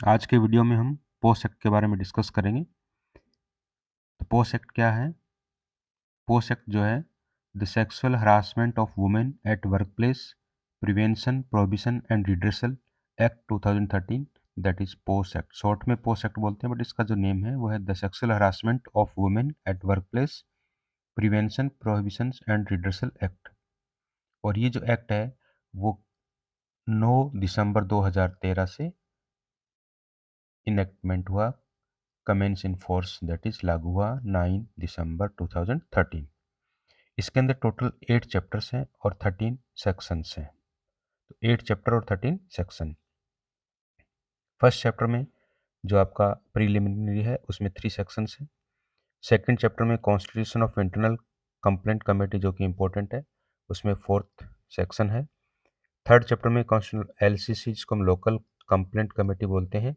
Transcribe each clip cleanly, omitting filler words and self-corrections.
आज के वीडियो में हम पोस्ट एक्ट के बारे में डिस्कस करेंगे। तो पोस्ट एक्ट क्या है? पोस्ट एक्ट जो है the sexual harassment of women at work place prevention prohibition and redressal act 2013, that is post act. Short में पोस्ट एक्ट बोलते हैं, बट इसका जो नेम है वो है the sexual harassment of women at work place prevention prohibition and redressal act. और ये जो एक्ट है वो 9 दिसंबर 2013 से इनेक्टमेंट हुआ, commence in force that is लागू हुआ 9 दिसंबर 2013। इसके अंदर टोटल 8 चैप्टर्स हैं और 13 सेक्शंस हैं। तो 8 चैप्टर और 13 सेक्शन। फर्स्ट चैप्टर में जो आपका प्रीलिमिनरी है उसमें 3 सेक्शंस हैं। सेकंड चैप्टर में constitution of internal complaint committee जो कि इंपॉर्टेंट है, उसमें 4th सेक्शन है। थर्ड चैप्टर में कॉन्स्टिट्यूशन एलसीसी जिसको हम लोकल कंप्लेंट कमेटी बोलते हैं,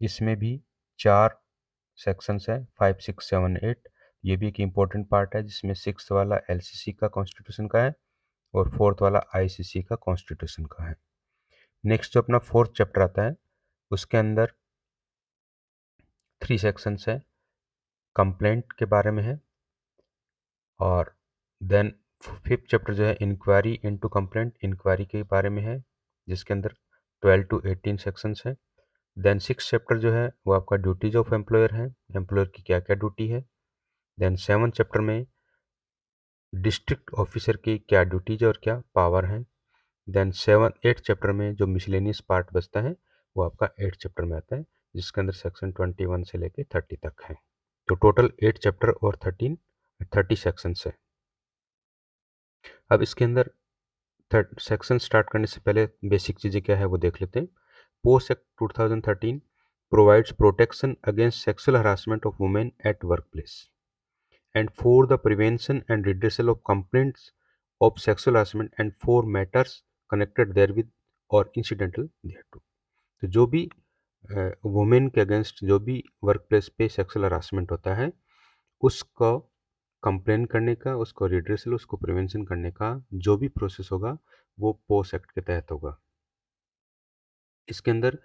इसमें भी 4 सेक्शंस है 5, 6, 7, 8। ये भी एक इम्पोर्टेंट पार्ट है जिसमें 6th वाला एलसीसी का कॉन्स्टिट्यूशन का है और 4th वाला आईसीसी का कॉन्स्टिट्यूशन का है। नेक्स्ट जो अपना 4th चैप्टर आता है उसके अंदर 3 सेक्शंस है, कंप्लेंट के बारे में है। और देन 5th चैप्टर जो है इंक्वायरी इनटू कंप्लेंट, इंक्वायरी के बारे में है जिसके अंदर 12 to 18 सेक्शंस है। देन 6th चैप्टर जो है वो आपका ड्यूटीज ऑफ एम्प्लॉयर है, एम्प्लॉयर की क्या क्या ड्यूटी है। देन 7th चैप्टर में डिस्ट्रिक्ट ऑफिसर की क्या ड्यूटीज और क्या पावर है। देन 8th चैप्टर में जो मिसलेनियस पार्ट बचता है वो आपका 8th चैप्टर में आता है जिसके अंदर सेक्शन 21 से लेके 30 तक है। तो टोटल 8 चैप्टर और 30 सेक्शंस है। अब इसके अंदर सेक्शन स्टार्ट करने से पहले बेसिक चीज़ें क्या है वो देख लेते हैं। Post act 2013 provides protection against sexual harassment of women at work place and for the prevention and redressal of complaints of sexual harassment and for matters connected therewith or incidental thereto। तो जो भी women के against जो भी work place पे sexual harassment होता है उसको कंप्लेन करने का, उसको रिड्रेसल, उसको प्रिवेंशन करने का जो भी प्रोसेस होगा वो पोस्ट एक्ट के तहत होगा। इसके अंदर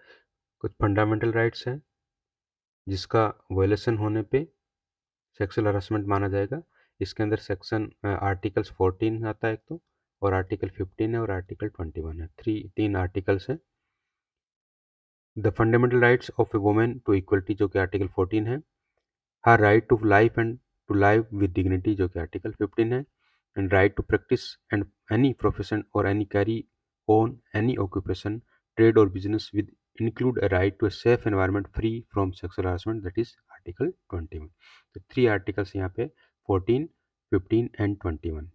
कुछ फंडामेंटल राइट्स हैं जिसका वायलेशन होने पे सेक्सुअल हरासमेंट माना जाएगा। इसके अंदर सेक्शन आर्टिकल्स 14 आता है एक तो, और आर्टिकल 15 है और आर्टिकल 21 है। 3 आर्टिकल्स हैं। The fundamental rights of a women to equality जो कि आर्टिकल 14 है, her right to life and to live with dignity जो कि आर्टिकल 15 है, and right to practice and any profession और any carry on any occupation trade और business with include a right to a safe environment free from sexual harassment that is article 21। तो 3 articles यहाँ पे 14, 15 and 21।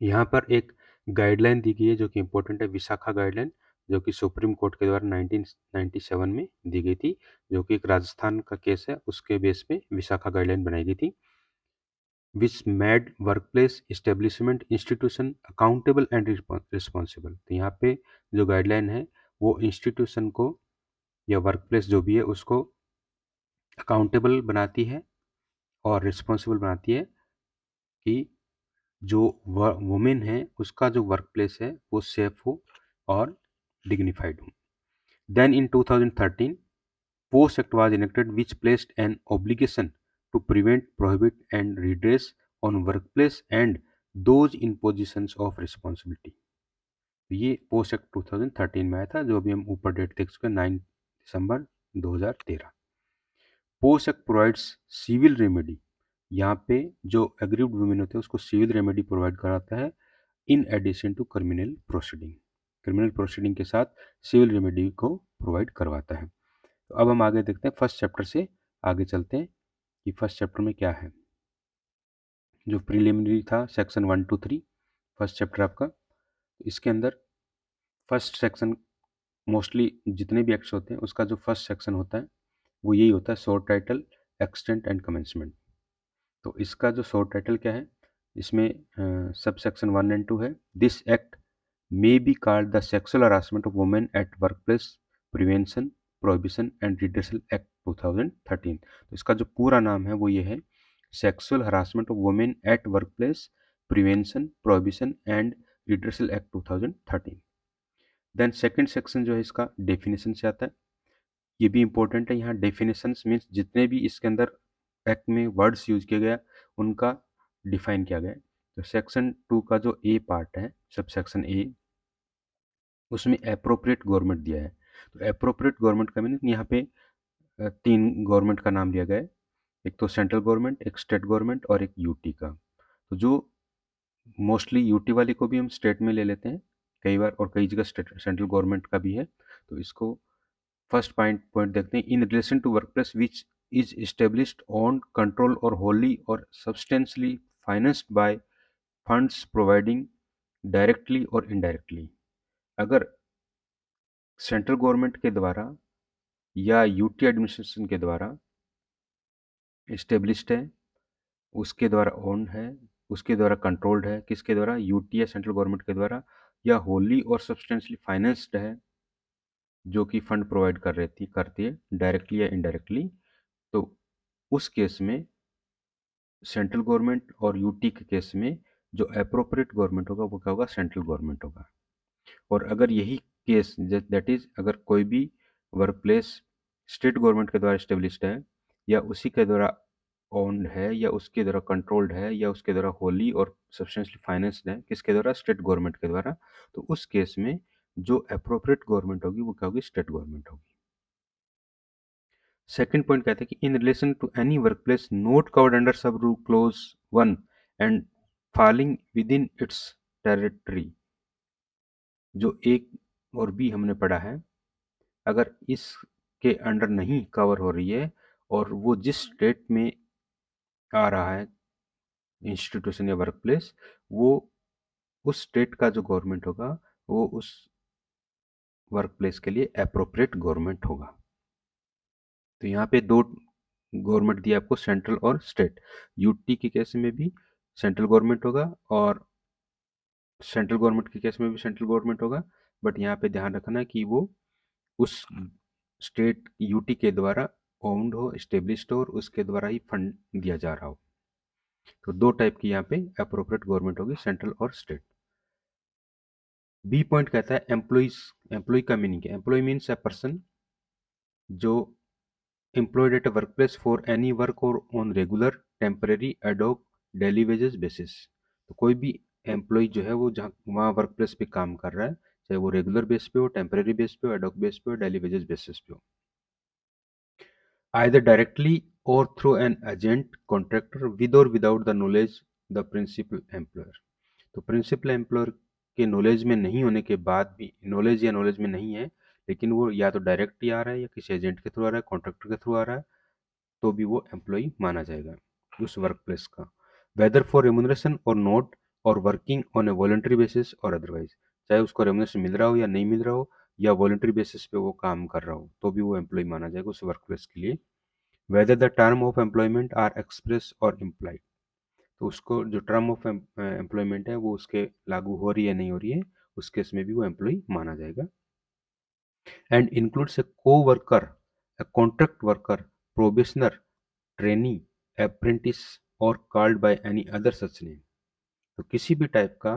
यहाँ पर एक guideline दी गई है जो कि इंपॉर्टेंट है, विशाखा गाइडलाइन, जो कि सुप्रीम कोर्ट के द्वारा 1997 में दी गई थी, जो कि एक राजस्थान का केस है उसके बेस पे विशाखा गाइडलाइन बनाई गई थी। Which made workplace establishment institution accountable and responsible. तो यहाँ पे जो गाइडलाइन है वो इंस्टीट्यूशन को या वर्कप्लेस जो भी है उसको अकाउंटेबल बनाती है और रिस्पॉन्सिबल बनाती है कि जो वुमेन है उसका जो वर्क प्लेस है वो सेफ हो और डिग्निफाइड हो। Then in 2013 POSH act was enacted which placed an obligation to prevent prohibit and redress on work place and those in positions of responsibility. ये पोस्ट एक्ट 2013 में आया था, जो अभी हम ऊपर डेट देख चुके हैं 9 दिसंबर 2013। POSH act provides civil remedy, यहाँ पे जो एग्रीव्ड वुमेन होते हैं उसको सिविल रेमेडी प्रोवाइड कराता है in addition to criminal proceeding. Criminal proceeding के साथ सिविल रेमेडी को प्रोवाइड करवाता है। तो अब हम आगे देखते हैं, फर्स्ट चैप्टर से आगे चलते हैं कि फर्स्ट चैप्टर में क्या है। जो प्रीलिमिनरी था सेक्शन 1 to 3 फर्स्ट चैप्टर आपका, इसके अंदर फर्स्ट सेक्शन मोस्टली जितने भी एक्ट्स होते हैं उसका जो फर्स्ट सेक्शन होता है वो यही होता है, short title, extent and commencement. तो इसका जो शॉर्ट टाइटल क्या है, इसमें सब सेक्शन 1 and 2 है। This act may be called the sexual harassment of women at workplace prevention prohibition and redressal act 2013। तो इसका जो पूरा नाम है वो ये है, sexual harassment of women at workplace prevention prohibition and redressal act 2013। Then second section जो है इसका डेफिनेशन से आता है। ये भी इंपॉर्टेंट है। यहाँ डेफिनेशंस मीन्स जितने भी इसके अंदर एक्ट में वर्ड्स यूज किए गए उनका डिफाइन किया गया है। तो सेक्शन 2 का जो ए पार्ट है, सब सेक्शन ए, उसमें अप्रोप्रिएट गवर्नमेंट दिया है। तो अप्रोप्रिएट गवर्नमेंट का मीनिंग यहाँ पे 3 गवर्नमेंट का नाम दिया गया है। एक तो सेंट्रल गवर्नमेंट, एक स्टेट गवर्नमेंट और एक यूटी का। तो जो मोस्टली यूटी वाली को भी हम स्टेट में ले लेते हैं कई बार, और कई जगह स्टेट सेंट्रल गवर्नमेंट का भी है। तो इसको फर्स्ट पॉइंट देखते हैं। In relation to workplace which is established on control और होली और substantially financed by funds providing directly और इनडायरेक्टली। अगर सेंट्रल गवर्नमेंट के द्वारा या यूटी एडमिनिस्ट्रेशन के द्वारा एस्टेब्लिश्ड है, उसके द्वारा ओन्ड है, उसके द्वारा कंट्रोल्ड है, किसके द्वारा, यूटी या सेंट्रल गवर्नमेंट के द्वारा, या होली और सब्सटेंशली फाइनेंस्ड है, जो कि फंड प्रोवाइड करती है डायरेक्टली या इनडायरेक्टली, तो उस केस में सेंट्रल गवर्नमेंट और यूटी के केस में जो अप्रोप्रिएट गवर्नमेंट होगा वो क्या होगा, सेंट्रल गवर्नमेंट होगा। और अगर यही केस दैट इज अगर कोई भी वर्क प्लेस स्टेट गवर्नमेंट के द्वारा स्टेब्लिश्ड है, या उसी के द्वारा ओन्ड है, या उसके द्वारा कंट्रोल्ड है, या उसके द्वारा होली और सब्सटेंशली फाइनेंस्ड है, किसके द्वारा, स्टेट गवर्नमेंट के द्वारा, तो उस केस में जो अप्रोप्रिएट गवर्नमेंट होगी वो क्या होगी, स्टेट गवर्नमेंट होगी। सेकंड पॉइंट कहते हैं कि in relation to any workplace not covered under sub rule clause 1 and falling within its territory, जो एक और बी हमने पढ़ा है, अगर इसके अंडर नहीं कवर हो रही है और वो जिस स्टेट में आ रहा है इंस्टीट्यूशन या वर्क प्लेस, वो उस स्टेट का जो गवर्नमेंट होगा वो उस वर्क प्लेस के लिए अप्रोप्रिएट गवर्नमेंट होगा। तो यहाँ पे 2 गवर्नमेंट दिया आपको, सेंट्रल और स्टेट। यूटी के केस में भी सेंट्रल गवर्नमेंट होगा और सेंट्रल गवर्नमेंट के केस में भी सेंट्रल गवर्नमेंट होगा, बट यहाँ पे ध्यान रखना कि वो उस स्टेट यूटी के द्वारा ओन्ड हो, स्टेब्लिश्ड हो और उसके द्वारा ही फंड दिया जा रहा हो। तो 2 टाइप की यहाँ पे अप्रोप्रिएट गवर्नमेंट होगी, सेंट्रल और स्टेट। बी पॉइंट कहता है एम्प्लॉइज। एम्प्लॉय का मीनिंग है, एम्प्लॉय मीन्स अ पर्सन जो employed at a workplace for any work or on regular, temporary, ad hoc, daily wages basis। तो कोई भी एम्प्लॉय जो है वो जहाँ वहाँ वर्क प्लेस पे काम कर रहा है, चाहे वो रेगुलर बेस पे हो, टेम्परेरी बेस पे हो, एडॉक बेस पे हो, डेली वेजेस बेसिस पे हो, either directly or through an agent contractor with or without the knowledge the principal employer। तो प्रिंसिपल एम्प्लॉयर के नॉलेज में नहीं होने के बाद भी, नॉलेज या नॉलेज में नहीं है लेकिन वो या तो डायरेक्ट ही आ रहा है या किसी एजेंट के थ्रू आ रहा है, कॉन्ट्रैक्टर के थ्रू आ रहा है, तो भी वो एम्प्लॉई माना जाएगा उस वर्क प्लेस का, वेदर फॉर रेमुनरेशन और नॉट, और working on A voluntary basis और अदरवाइज, चाहे उसको रेमुनरेशन मिल रहा हो या नहीं मिल रहा हो, या वॉलंटरी बेसिस पे वो काम कर रहा हो, तो भी वो एम्प्लॉय माना जाएगा उस वर्क प्लेस के लिए। Whether the term of employment are express और इम्प्लाइड, तो उसको जो टर्म ऑफ एम्प्लॉयमेंट है वो उसके लागू हो रही है नहीं हो रही है, उस केस में भी वो एम्प्लॉय माना जाएगा। And includes a coworker, a contract worker, probationer, trainee, apprentice और called by any other such name. तो किसी भी टाइप का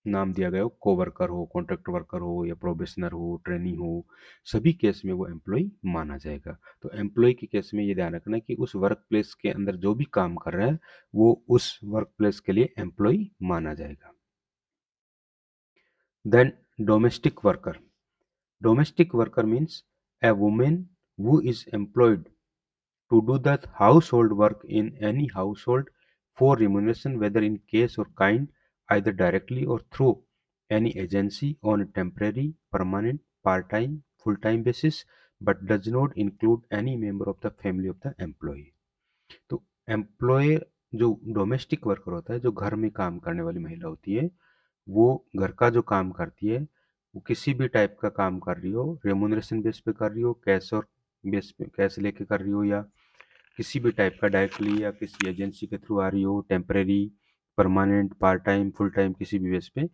नाम दिया गया हो, को वर्कर हो, कॉन्ट्रैक्ट वर्कर हो, या प्रोबेशनर हो, ट्रेनी हो, सभी केस में वो एम्प्लॉय माना जाएगा। तो एम्प्लॉय के केस में ये ध्यान रखना कि उस वर्क प्लेस के अंदर जो भी काम कर रहा है वो उस वर्क प्लेस के लिए एम्प्लॉय माना जाएगा। Then domestic worker. Domestic worker means a woman who is employed to do the household work in any household for remuneration, whether in cash or kind, either directly or through any agency on a temporary, permanent, part-time, full-time basis, but does not include any member of the family of the employee। तो employ जो domestic worker होता है, जो घर में काम करने वाली महिला होती है, वो घर का जो काम करती है वो किसी भी टाइप का काम कर रही हो, रेमुनरेशन बेस पे कर रही हो, कैश और बेस पे कैश लेके कर रही हो, या किसी भी टाइप का डायरेक्टली या किसी एजेंसी के थ्रू आ रही हो, temporary, permanent, part time, full time, किसी भी बेस पे,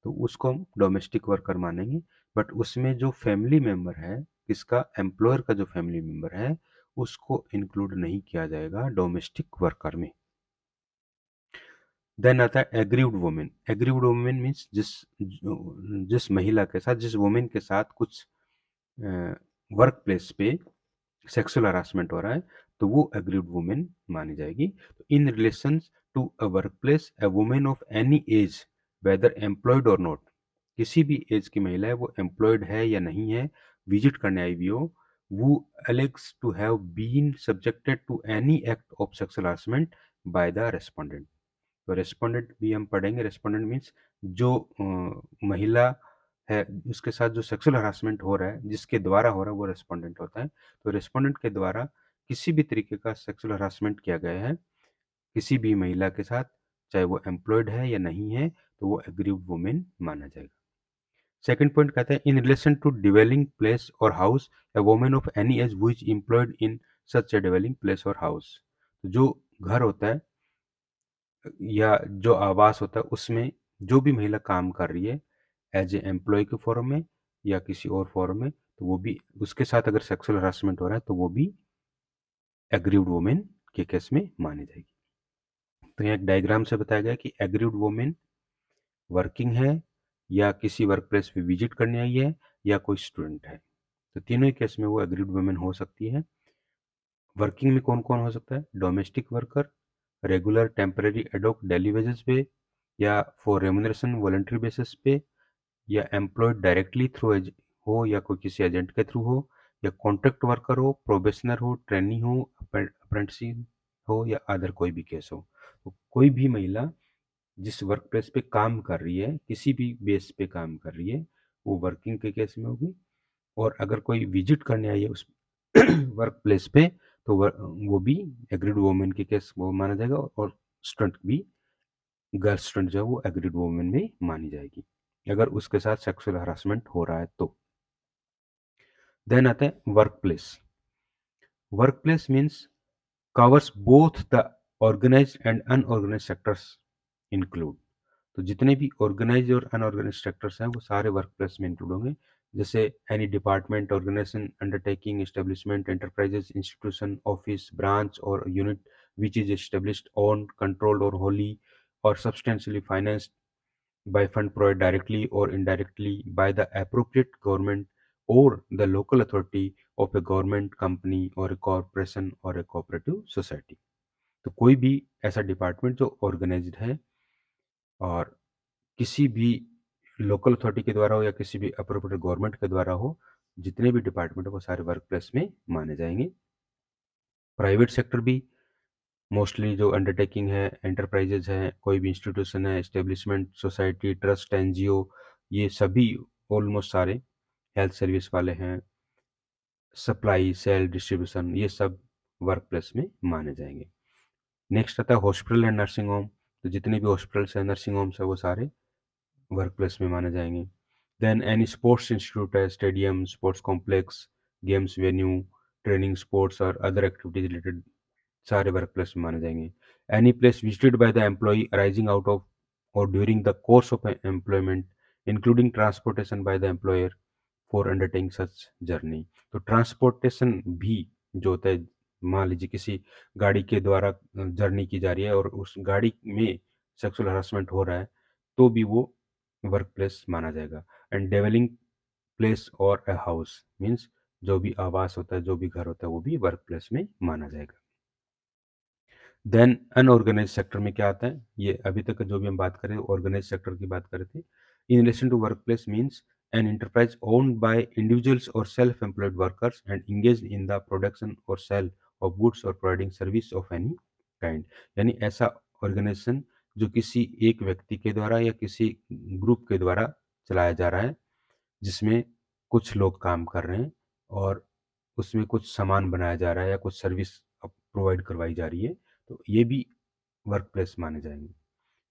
तो उसको हम डोमेस्टिक वर्कर मानेंगे। बट उसमें जो फैमिली मेम्बर है, किसका, एम्प्लॉयर का जो फैमिली मेम्बर है, उसको इंक्लूड नहीं किया जाएगा डोमेस्टिक वर्कर में। देन आता है aggrieved women. Aggrieved women means जिस महिला के साथ, जिस वुमेन के साथ कुछ वर्क प्लेस पे सेक्सुअल हरासमेंट हो रहा है तो वो एग्रीड वुमेन मानी जाएगी। तो in relation to a work place a women of any age whether employed और नॉट, किसी भी एज की महिला है वो एम्प्लॉयड है या नहीं है, विजिट करने आई हुई हो, वो alleges to have been subjected to any act of sexual harassment by the respondent. तो रेस्पोंडेंट भी हम पढ़ेंगे। रेस्पोंडेंट मीन्स जो महिला है उसके साथ जो सेक्सुअल हरासमेंट हो रहा है, जिसके द्वारा हो रहा है, वो रेस्पोंडेंट होता है। तो रेस्पोंडेंट के द्वारा किसी भी तरीके का सेक्सुअल हरासमेंट किया गया है किसी भी महिला के साथ, चाहे वो एम्प्लॉयड है या नहीं है, तो वो एग्रीव्ड वुमेन माना जाएगा। सेकंड पॉइंट कहता है in relation to dwelling place और house a women of any age who is employed in such a dwelling place और हाउस। जो घर होता है या जो आवास होता है उसमें जो भी महिला काम कर रही है एज ए एम्प्लॉय के फॉर्म में या किसी और फॉर्म में, तो वो भी उसके साथ अगर सेक्सुअल हरासमेंट हो रहा है तो वो भी एग्रीव्ड वुमेन के केस में मानी जाएगी। तो यहाँ एक डायग्राम से बताया गया कि एग्रीव्ड वुमेन वर्किंग है या किसी वर्क प्लेस पे विजिट करने आई है या कोई स्टूडेंट है, तो तीनों ही केस में वो एग्रीड वुमेन हो सकती है। वर्किंग में कौन कौन हो सकता है? Domestic worker, regular temporary ad hoc daily wages पे या फॉर रेमुनरेशन वॉलंटरी बेसिस पे, या एम्प्लॉयड डायरेक्टली थ्रू हो या कोई किसी एजेंट के थ्रू हो, या कॉन्ट्रैक्ट वर्कर हो, प्रोबेशनर हो, ट्रेनी हो, अप्रेंटिस हो, या अदर कोई भी केस हो। तो कोई भी महिला जिस वर्क प्लेस पे काम कर रही है, किसी भी बेस पे काम कर रही है, वो वर्किंग के केस में होगी। और अगर कोई विजिट करने आई है उस वर्क प्लेस पे तो वो भी एग्रीड वुमेन के केस वो माना जाएगा, और स्टूडेंट भी, गर्ल स्टूडेंट जो है वो एग्रीड वुमेन में मानी जाएगी अगर उसके साथ सेक्सुअल हरासमेंट हो रहा है तो। देन आता है work place. Work place means covers both the organised and unorganised sectors include. तो जितने भी ऑर्गेनाइज और अनऑर्गेनाइज सेक्टर्स हैं वो सारे वर्क प्लेस में इंक्लूड होंगे। जैसे any department, organisation, undertaking, establishment, enterprises, institution, office, branch और unit which is established, owned, controlled और होली और substantially financed by fund provided directly or indirectly by the appropriate government or the local authority of a government company or a corporation or a cooperative society। तो कोई भी ऐसा department जो organised है और किसी भी लोकल अथॉरिटी के द्वारा हो या किसी भी अप्रोप्रिएट गवर्नमेंट के द्वारा हो, जितने भी डिपार्टमेंट हो वो सारे वर्क प्लेस में माने जाएंगे। प्राइवेट सेक्टर भी मोस्टली जो अंडरटेकिंग है, एंटरप्राइजेज है, कोई भी इंस्टीट्यूशन है, एस्टेब्लिशमेंट, सोसाइटी, ट्रस्ट, एनजीओ, ये सभी ऑलमोस्ट सारे हेल्थ सर्विस वाले हैं, सप्लाई, सेल, डिस्ट्रीब्यूशन, ये सब वर्क प्लेस में माने जाएंगे। नेक्स्ट आता है हॉस्पिटल एंड नर्सिंग होम। तो जितने भी हॉस्पिटल्स हैं, नर्सिंग होम्स है, वो सारे वर्क प्लेस में माने जाएंगे। देन एनी स्पोर्ट्स इंस्टीट्यूट है, stadium, sports complex, games venue, training, sports और अदर एक्टिविटीज रिलेटेड सारे वर्क प्लेस में माने जाएंगे। Any place visited by the employee arising out of और during the course of employment including transportation by the employer for undertaking such journey. तो transportation भी जो होता है, मान लीजिए किसी गाड़ी के द्वारा जर्नी की जा रही है और उस गाड़ी में सेक्सुअल हरासमेंट हो रहा है तो भी वो वर्क प्लेस माना जाएगा। एंड डेवलिंग प्लेस और ए हाउस मीन्स जो भी आवास होता है, जो भी घर होता है, वो भी वर्क प्लेस में माना जाएगा। देन अनऑर्गेनाइज सेक्टर में क्या आता है? ये अभी तक जो भी हम बात करें ऑर्गेनाइज सेक्टर की बात कर रहे थे। In relation to work place means an enterprise owned by individuals or self-employed workers and engaged in the production or sale of goods or providing service of any kind। यानी ऐसा organisation जो किसी एक व्यक्ति के द्वारा या किसी ग्रुप के द्वारा चलाया जा रहा है, जिसमें कुछ लोग काम कर रहे हैं और उसमें कुछ सामान बनाया जा रहा है या कुछ सर्विस प्रोवाइड करवाई जा रही है, तो ये भी वर्क प्लेस माने जाएंगे।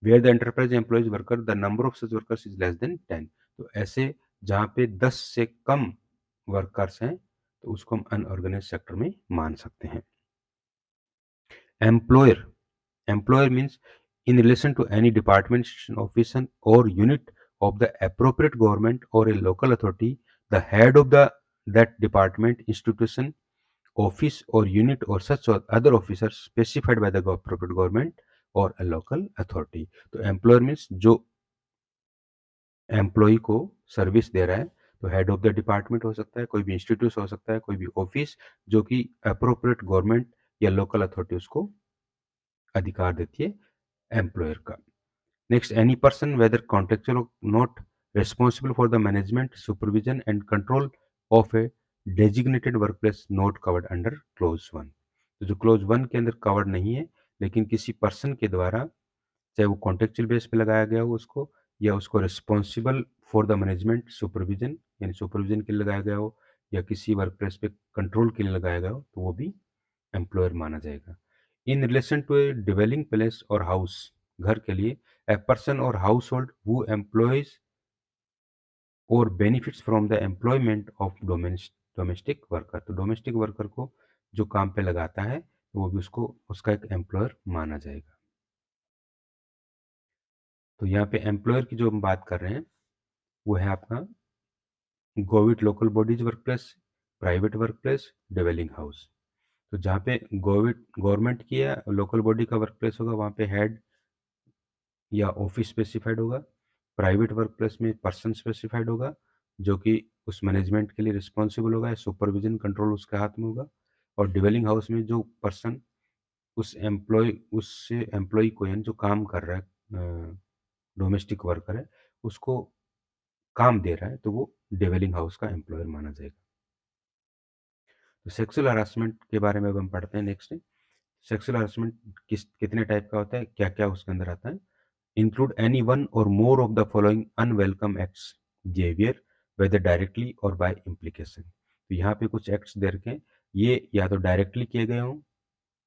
Where the enterprise employs worker the number of such workers is less than 10। तो ऐसे जहाँ पे 10 से कम वर्कर्स हैं तो उसको हम अनऑर्गेनाइज सेक्टर में मान सकते हैं। Employer, employer means in relation to any department, station, office or unit of the appropriate government or a local authority, the head of the that department, institution, office or unit or such or other officers specified by the appropriate government or a local authority। तो employer means जो employ को service दे रहा है, तो head of the department हो सकता है, कोई भी इंस्टीट्यूट हो सकता है, कोई भी ऑफिस जो कि अप्रोप्रिएट गवर्नमेंट या लोकल अथॉरिटी उसको अधिकार देती है एम्प्लॉयर का। Next, any person whether contractual not responsible for the management, supervision and control of a designated workplace not covered under clause 1। तो जो क्लोज 1 के अंदर कवर्ड नहीं है, लेकिन किसी पर्सन के द्वारा, चाहे वो कॉन्ट्रेक्चुअल बेस पे लगाया गया हो उसको, या उसको responsible for the management supervision यानी सुपरविजन के लिए लगाया गया हो, या किसी वर्क प्लेस पे कंट्रोल के लिए लगाया गया हो, तो वो भी एम्प्लॉयर माना जाएगा। In relation to a dwelling place और हाउस, घर के लिए, ए पर्सन और हाउस होल्ड हु एम्प्लॉयज और benefits from the employment of domestic worker, तो डोमेस्टिक वर्कर को जो काम पे लगाता है वो भी उसको उसका एक एम्प्लॉयर माना जाएगा। तो यहाँ पे एम्प्लॉयर की जो हम बात कर रहे हैं वो है आपका government local bodies work place, private work place, dwelling house. तो जहाँ पे गवर्नमेंट की या लोकल बॉडी का वर्क प्लेस होगा वहाँ पे हेड या ऑफिस स्पेसिफाइड होगा। प्राइवेट वर्क प्लेस में पर्सन स्पेसिफाइड होगा जो कि उस मैनेजमेंट के लिए रिस्पॉन्सिबल होगा, सुपरविजन कंट्रोल उसके हाथ में होगा। और डिवेलिंग हाउस में जो पर्सन उससे एम्प्लॉय को यानी जो काम कर रहा है डोमेस्टिक वर्कर है उसको काम दे रहा है, तो वो डिवेलिंग हाउस का एम्प्लॉयर माना जाएगा। तो सेक्सुअल हरासमेंट के बारे में अब हम पढ़ते हैं। नेक्स्ट, सेक्सुअल हरासमेंट कितने टाइप का होता है, क्या क्या उसके अंदर आता है। इंक्लूड एनी वन और more of the following unwelcome acts behaviour whether directly और बाय इम्प्लीकेशन। तो यहाँ पे कुछ एक्ट्स दे रखे हैं, ये या तो डायरेक्टली किए गए हों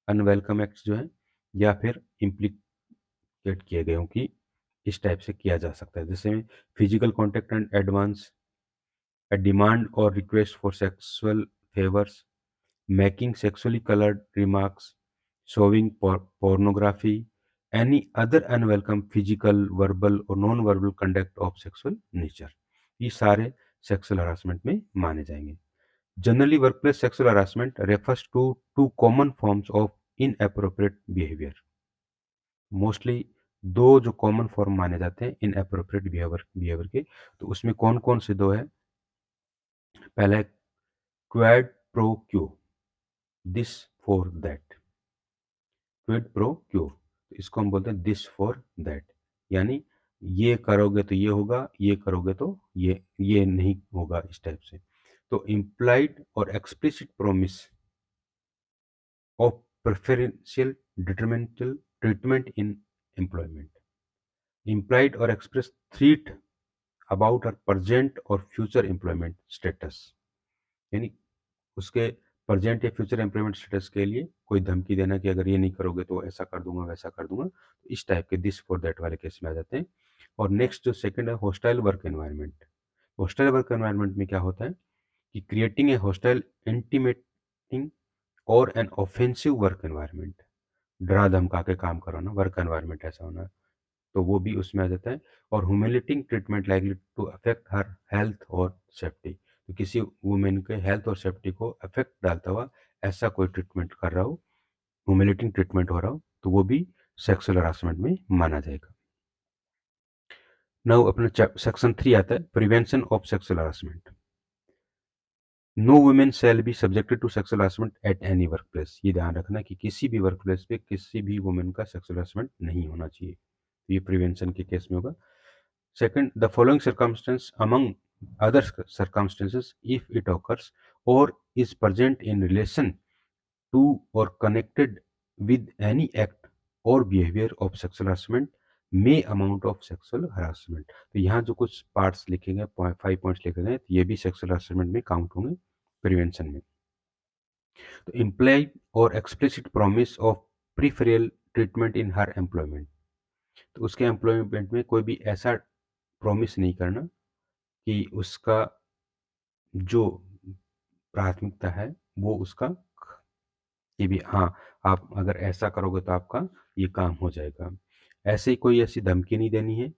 अनवेलकम एक्ट्स जो है, या फिर इम्प्लीकेट किए गए हों कि इस टाइप से किया जा सकता है। जैसे physical contact and advance, a demand or request for sexual favors, making sexually colored remarks, showing pornography, any other unwelcome physical, verbal or non-verbal conduct of sexual nature, ये सारे sexual harassment में माने जाएंगे। Generally, workplace sexual harassment refers to two common forms of inappropriate behavior। Mostly दो जो common form माने जाते हैं इनएप्रोप्रिएट बिहेवियर के, तो उसमें कौन कौन से दो है। पहला है क्वेड प्रो क्यो, this for that. Quid pro क्यो, तो इसको हम बोलते हैं दिस फॉर दैट, यानी ये करोगे तो ये होगा, ये करोगे तो ये नहीं होगा, इस टाइप से। तो इम्प्लाइड और explicit promise of preferential detrimental treatment in employment, implied और एक्सप्रेस थ्रीट अबाउट और प्रेजेंट और फ्यूचर एम्प्लॉयमेंट स्टेटस, यानी उसके प्रेजेंट या फ्यूचर एम्प्लॉयमेंट स्टेटस के लिए कोई धमकी देना कि अगर ये नहीं करोगे तो ऐसा कर दूंगा वैसा कर दूंगा, तो इस टाइप के दिस फॉर दैट वाले केस में आ जाते हैं। और नेक्स्ट जो सेकंड है hostile work environment. Hostile work environment में क्या होता है कि क्रिएटिंग ए हॉस्टाइल इंटीमेटिंग और एन ऑफेंसिव वर्क एनवायरनमेंट, डरा धमका के काम कराना, वर्क एनवायरनमेंट ऐसा होना, तो वो भी उसमें आ जाता है। और humiliating treatment likely to affect her health और सेफ्टी, तो किसी वुमेन के हेल्थ और सेफ्टी को अफेक्ट डालता हुआ ऐसा कोई ट्रीटमेंट कर रहा हो, ह्यूमिलेटिंग ट्रीटमेंट हो रहा हो, तो वो भी सेक्सुअल हरासमेंट में माना जाएगा। नाउ अपना सेक्शन 3 आता है prevention of sexual harassment. No women shall be subjected to sexual harassment at any work place, ये ध्यान रखना कि किसी भी वर्क प्लेस पे किसी भी वुमेन का सेक्सुअल हरासमेंट नहीं होना चाहिए, ये प्रिवेंशन के केस में होगा। Second, the following circumstance among other circumstances, if it occurs or is present in relation to or connected with any act or behavior of sexual harassment may amount of sexual harassment। तो यहाँ जो कुछ parts लिखे गए 5 points लिखे गए तो ये भी सेक्सुअल हरासमेंट में काउंट होंगे प्रिवेंशन में। तो इम्प्लाई और explicit promise of preferential treatment in her employment, तो उसके एम्प्लॉयमेंट में कोई भी ऐसा प्रॉमिस नहीं करना कि उसका जो प्राथमिकता है वो उसका कि भी हाँ आप अगर ऐसा करोगे तो आपका ये काम हो जाएगा, ऐसे ही कोई ऐसी धमकी नहीं देनी है,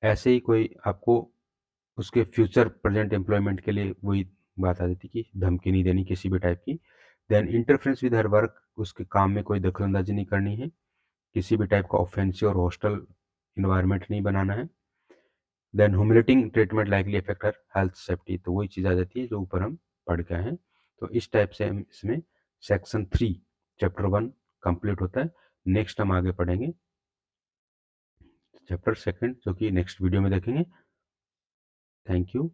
ऐसे ही कोई आपको उसके फ्यूचर प्रेजेंट एम्प्लॉयमेंट के लिए वही बात आ जाती कि धमकी नहीं देनी किसी भी टाइप की। Then interference with her work, उसके काम में कोई दखलंदाजी नहीं करनी है, किसी भी टाइप का ऑफेंसिव और हॉस्टल इन्वायरमेंट नहीं बनाना है। Then humiliating treatment likely affect her health safety, तो वही चीज़ आ जाती है जो ऊपर हम पढ़ के आए हैं। तो इस टाइप से हम इसमें सेक्शन 3 चैप्टर 1 कंप्लीट होता है। नेक्स्ट हम आगे पढ़ेंगे चैप्टर 2 जो कि नेक्स्ट वीडियो में देखेंगे। Thank you.